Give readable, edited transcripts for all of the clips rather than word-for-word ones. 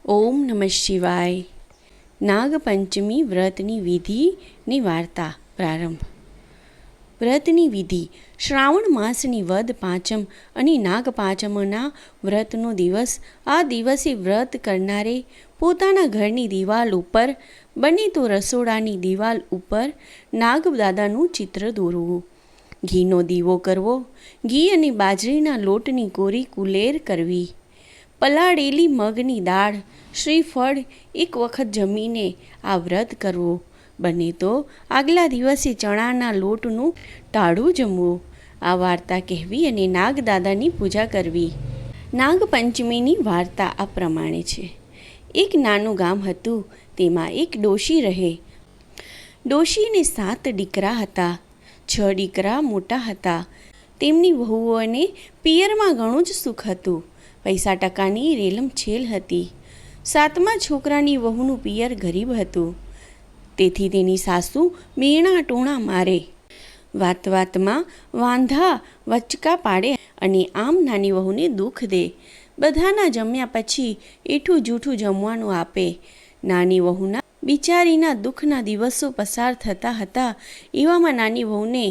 ઓમ નમઃ શિવાય. નાગપંચમી વ્રતની વિધિની વાર્તા પ્રારંભ. વ્રતની વિધિ. શ્રાવણ માસની વદ પાંચમ અને નાગ પાંચમના વ્રતનો દિવસ. આ દિવસે વ્રત કરનારે પોતાના ઘરની દિવાલ ઉપર, બને તો રસોડાની દિવાલ ઉપર નાગદાદાનું ચિત્ર દોરવું. ઘીનો દીવો કરવો. ઘી અને બાજરીના લોટની કોરી કુલેર કરવી. પલાળેલી મગની દાળ, શ્રીફળ એક વખત જમીને આ વ્રત કરવું. બને તો આગલા દિવસે ચણાના લોટનું ટાળું જમવું. આ વાર્તા કહેવી અને નાગદાદાની પૂજા કરવી. નાગપંચમીની વાર્તા આ પ્રમાણે છે. એક નાનું ગામ હતું. તેમાં એક ડોશી રહે. ડોશીને 7 દીકરા હતા. 6 દીકરા મોટા હતા. તેમની વહુઓને પિયરમાં ઘણું જ સુખ હતું. પૈસા ટકાની રેલમછેલ હતી. 7મા છોકરાની વહુનું પિયર ગરીબ હતું. તેથી તેની સાસુ મેણા ટોણા મારે, વાત વાતમાં વાંધા વચકા પાડે અને આમ નાની વહુને દુઃખ દે. બધાના જમ્યા પછી એઠું જૂઠું જમવાનું આપે. નાની વહુના બિચારીના દુઃખના દિવસો પસાર થતા હતા. એવામાં નાની વહુને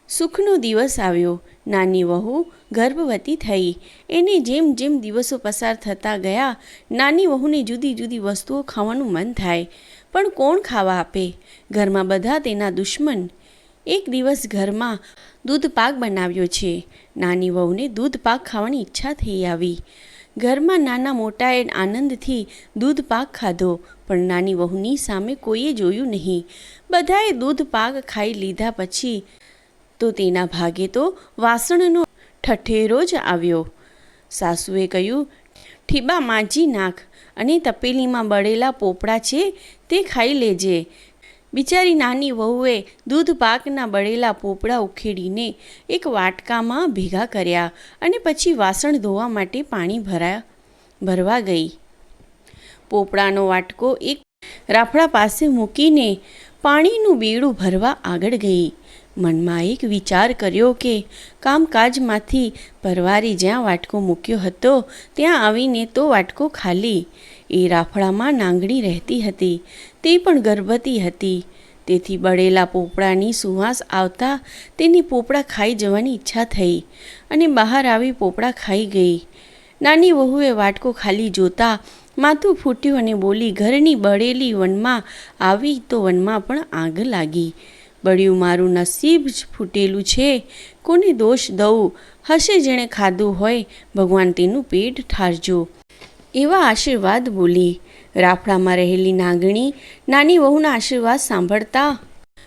સુખનો દિવસ આવ્યો. નાની વહુ ગર્ભવતી થઈ. એને જેમ જેમ દિવસો પસાર થતા ગયા, નાની વહુને જુદી જુદી વસ્તુઓ ખાવાનું મન થાય, પણ કોણ ખાવા આપે? ઘરમાં બધા તેના દુશ્મન. એક દિવસ ઘરમાં દૂધ પાક બનાવ્યો છે. નાની વહુને દૂધ પાક ખાવાની ઈચ્છા થઈ આવી. ઘરમાં નાના મોટાએ આનંદથી દૂધ પાક ખાધો, પણ નાની વહુની સામે કોઈએ જોયું નહીં. બધાએ દૂધ પાક ખાઈ લીધા પછી તો તેના ભાગે તો વાસણનો ઠઠેરો જ આવ્યો. સાસુએ કહ્યું, ઠીબા માંજી નાખ અને તપેલીમાં બળેલા પોપડા છે તે ખાઈ લેજે. બિચારી નાની વહુએ દૂધ પાકના બળેલા પોપડા ઉખેડીને એક વાટકામાં ભેગા કર્યા અને પછી વાસણ ધોવા માટે પાણી ભરવા ગઈ. પોપડાનો વાટકો એક રાફડા પાસે મૂકીને પાણીનું બેડું ભરવા આગળ ગઈ. મનમાં એક વિચાર કર્યો કે કામકાજમાંથી પરવારી જ્યાં વાટકો મૂક્યો હતો ત્યાં આવીને તો વાટકો ખાલી. એ રાફડામાં નાંગણી રહેતી હતી. તે પણ ગર્ભવતી હતી. તેથી બળેલા પોપડાની સુવાસ આવતા તેની પોપડા ખાઈ જવાની ઈચ્છા થઈ અને બહાર આવી પોપડા ખાઈ ગઈ. નાની વહુએ વાટકો ખાલી જોતા માથું ફૂટ્યું અને બોલી, ઘરની બળેલી વનમાં આવી તો વનમાં પણ આગ લાગી. બળ્યું મારું નસીબ જ ફૂટેલું છે. કોને દોષ દઉં? હશે જેણે ખાધું હોય, ભગવાન તેનું પેટ ઠારજો. એવા આશીર્વાદ બોલી. રાફડામાં રહેલી નાગણી નાની વહુના આશીર્વાદ સાંભળતા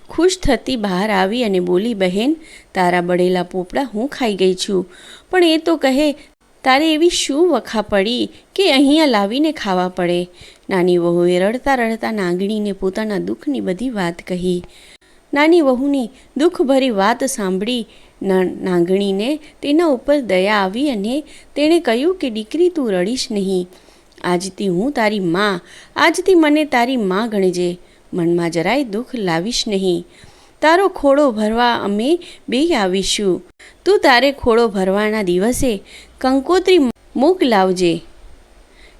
ખુશ થતી બહાર આવી અને બોલી, બહેન, તારા બળેલા પોપડા હું ખાઈ ગઈ છું, પણ એ તો કહે તારે એવી શું વખા પડી કે અહીંયા લાવીને ખાવા પડે? નાની વહુએ રડતા રડતા નાગણીને પોતાના દુઃખની બધી વાત કહી. નાની વહુની દુઃખભરી વાત સાંભળી નાગણીને તેના ઉપર દયા આવી અને તેણે કહ્યું કે દીકરી, તું રડીશ નહીં. આજથી હું તારી માં, આજથી મને તારી માં ગણજે. મનમાં જરાય દુઃખ લાવીશ નહીં. તારો ખોળો ભરવા અમે બે આવીશું. તું તારે ખોળો ભરવાના દિવસે કંકોત્રી મૂક લાવજે.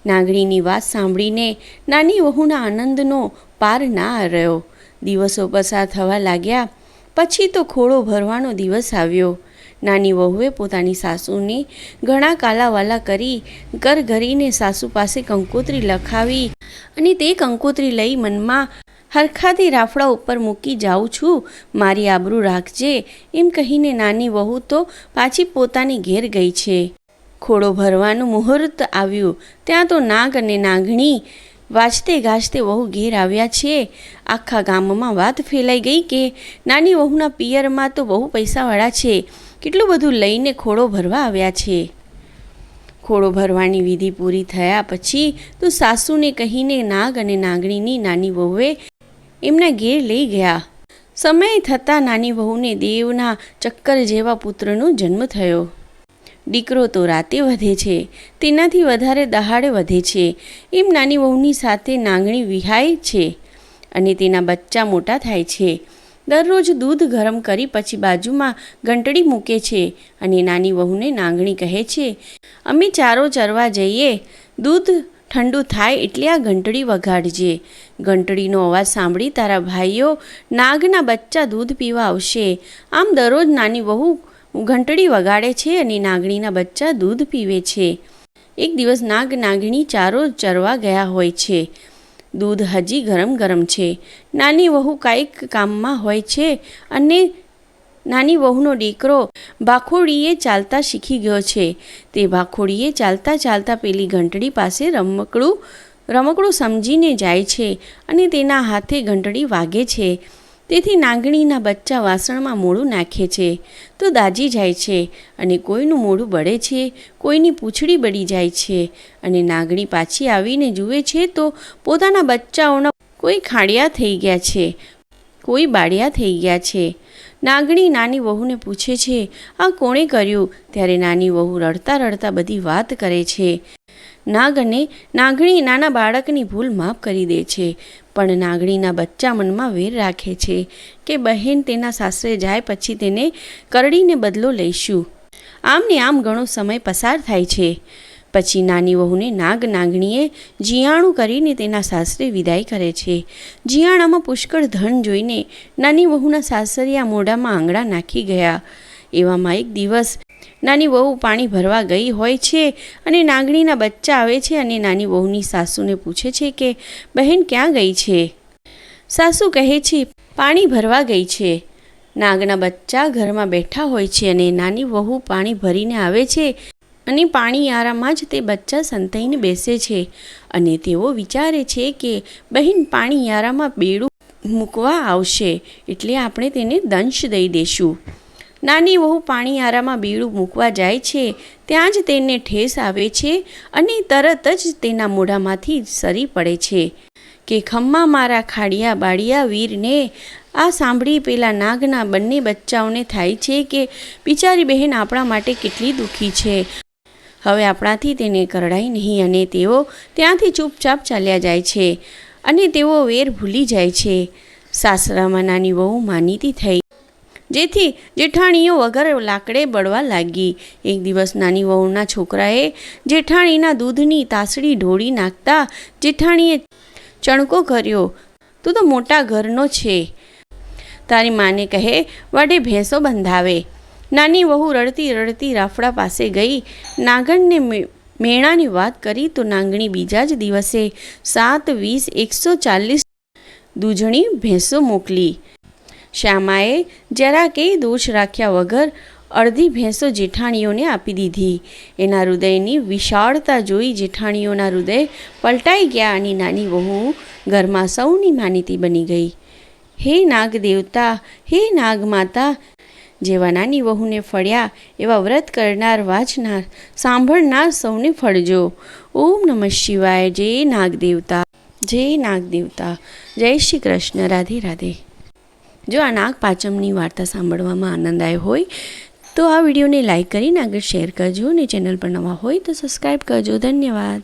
નાગણીની વાત સાંભળીને નાની વહુના આનંદનો પાર ના રહ્યો. દિવસો પસાર થવા લાગ્યા. પછી તો ખોળો ભરવાનો દિવસ આવ્યો. નાની વહુએ પોતાની સાસુને ઘણા કાલાવાલા કરી ઘરીને સાસુ પાસે કંકોત્રી લખાવી અને તે કંકોત્રી લઈ મનમાં હરખાથી રાફડા ઉપર મૂકી જાઉં છું, મારી આબરૂ રાખજે, એમ કહીને નાની વહુ તો પાછી પોતાની ઘેર ગઈ છે. ખોળો ભરવાનું મુહૂર્ત આવ્યું ત્યાં તો નાગ અને નાગણી વાજતે ગાજતે વહુ ઘેર આવ્યા છે. આખા ગામમાં વાત ફેલાઈ ગઈ કે નાની વહુના પિયરમાં તો બહુ પૈસાવાળા છે, કેટલું બધું લઈને ખોળો ભરવા આવ્યા છે. ખોળો ભરવાની વિધિ પૂરી થયા પછી તો સાસુને કહીને નાગ અને નાગણીની નાની વહુએ એમના ઘેર લઈ ગયા. સમય થતાં નાની વહુને દેવના ચક્કર જેવા પુત્રનો જન્મ થયો. દીકરો તો રાતે વધે છે, તેનાથી વધારે દહાડે વધે છે. એમ નાની વહુની સાથે નાગણી વિહાય છે અને તેના બચ્ચા મોટા થાય છે. દરરોજ દૂધ ગરમ કરી પછી બાજુમાં ઘંટડી મૂકે છે અને નાની વહુને નાગણી કહે છે, અમે ચારો ચરવા જઈએ, દૂધ ઠંડુ થાય એટલે આ ઘંટડી વગાડજે. ઘંટડીનો અવાજ સાંભળી તારા ભાઈઓ નાગના બચ્ચા દૂધ પીવા આવશે. આમ દરરોજ નાની વહુ ઘંટડી વગાડે છે અને નાગણીના બચ્ચા દૂધ પીવે છે. એક દિવસ નાગ નાગણી ચારો ચરવા ગયા હોય છે. દૂધ હજી ગરમ ગરમ છે. નાની વહુ કાંઈક કામમાં હોય છે અને નાની વહુનો દીકરો ભાખોડીએ ચાલતા શીખી ગયો છે. તે ભાખોડીએ ચાલતા ચાલતા પેલી ઘંટડી પાસે રમકડું સમજીને જાય છે અને તેના હાથે ઘંટડી વાગે છે. તેથી નાગણીના બચ્ચા વાસણમાં મોઢું નાખે છે તો દાજી જાય છે અને કોઈનું મોઢું બળે છે, કોઈની પૂંછડી બળી જાય છે અને નાગણી પાછી આવીને જુએ છે તો પોતાના બચ્ચાઓના કોઈ ખાડિયા થઈ ગયા છે, કોઈ બાળિયા થઈ ગયા છે. નાગણી નાની વહુને પૂછે છે, આ કોણે કર્યું? ત્યારે નાની વહુ રડતા રડતા બધી વાત કરે છે. નાગ અને નાગણી નાના બાળકની ભૂલ માફ કરી દે છે, પણ નાગણીના બચ્ચા મનમાં વેર રાખે છે કે બહેન તેના સાસરે જાય પછી તેને કરડીને બદલો લઈશું. આમ ને આમ ઘણો સમય પસાર થાય છે. પછી નાની વહુને નાગણીએ જીયાણું કરીને તેના સાસરે વિદાય કરે છે. જીયાણામાં પુષ્કળ ધન જોઈને નાની વહુના સાસરિયા મોઢામાં આંગળા નાખી ગયા. એવામાં એક દિવસ નાની વહુ પાણી ભરવા ગઈ હોય છે અને નાગણીના બચ્ચા આવે છે અને નાની વહુની સાસુને પૂછે છે કે બહેન ક્યાં ગઈ છે? સાસુ કહે છે પાણી ભરવા ગઈ છે. નાગના બચ્ચા ઘરમાં બેઠા હોય છે અને નાની વહુ પાણી ભરીને આવે છે અને પાણીયારામાં જ તે બચ્ચા સંતાઈને બેસે છે અને તેઓ વિચારે છે કે બહેન પાણીયારામાં બેડું મૂકવા આવશે એટલે આપણે તેને દંશ દઈ દેશું. નાની વહુ પાણીયારામાં બેડું મૂકવા જાય છે ત્યાં જ તેને ઠેસ આવે છે અને તરત જ તેના મોઢામાંથી સરી પડે છે કે ખમ્મા મારા ખાડિયા બાળિયા વીરને. આ સાંભળી પેલા નાગના બંને બચ્ચાઓને થાય છે કે બિચારી બહેન આપણા માટે કેટલી દુઃખી છે, હવે આપણાથી તેને કરડાય નહીં અને તેઓ ત્યાંથી ચૂપચાપ ચાલ્યા જાય છે અને તેઓ વેર ભૂલી જાય છે. સાસરામાં નાની વહુ માનીતી થઈ જેથી જેઠાણીઓ વગર લાકડે બળવા લાગી. એક દિવસ નાની વહુના છોકરાએ જેઠાણીના દૂધની તાસડી ઢોળી નાખતા જેઠાણીએ ચણકો કર્યો, તું તો મોટા ઘરનો છે, તારી માને કહે વડે ભેંસો બંધાવે. નાની વહુ રડતી રડતી રાફડા પાસે ગઈ. નાગણને મેણાની વાત કરી તો નાગણી બીજા જ દિવસે 7, 20, 140 દૂધણી ભેંસો મોકલી. શ્યામાએ જરા કે દોષ રાખ્યા વગર અડધી ભેંસો જેઠાણીઓને આપી દીધી. એના હૃદયની વિશાળતા જોઈ જેઠાણીઓના હૃદય પલટાઈ ગયા અને નાની વહુ ઘરમાં સૌની માનીતી બની ગઈ. હે નાગ દેવતા, હે નાગ માતા, જેવા નાની વહુને ફળ્યા એવા વ્રત કરનાર, વાંચનાર, સાંભળનાર સૌને ફળજો. ઓમ નમઃ શિવાય. જય નાગ દેવતા, જય નાગ દેવતા. જય શ્રી કૃષ્ણ. રાધે રાધે. જો આ નાગ પાંચમની વાર્તા સાંભળવામાં આનંદ આવ્યો હોય તો આ વિડીયોને લાઈક કરીને આગળ શેર કરજો અને ચેનલ પર નવા હોય તો સબસ્ક્રાઈબ કરજો. ધન્યવાદ.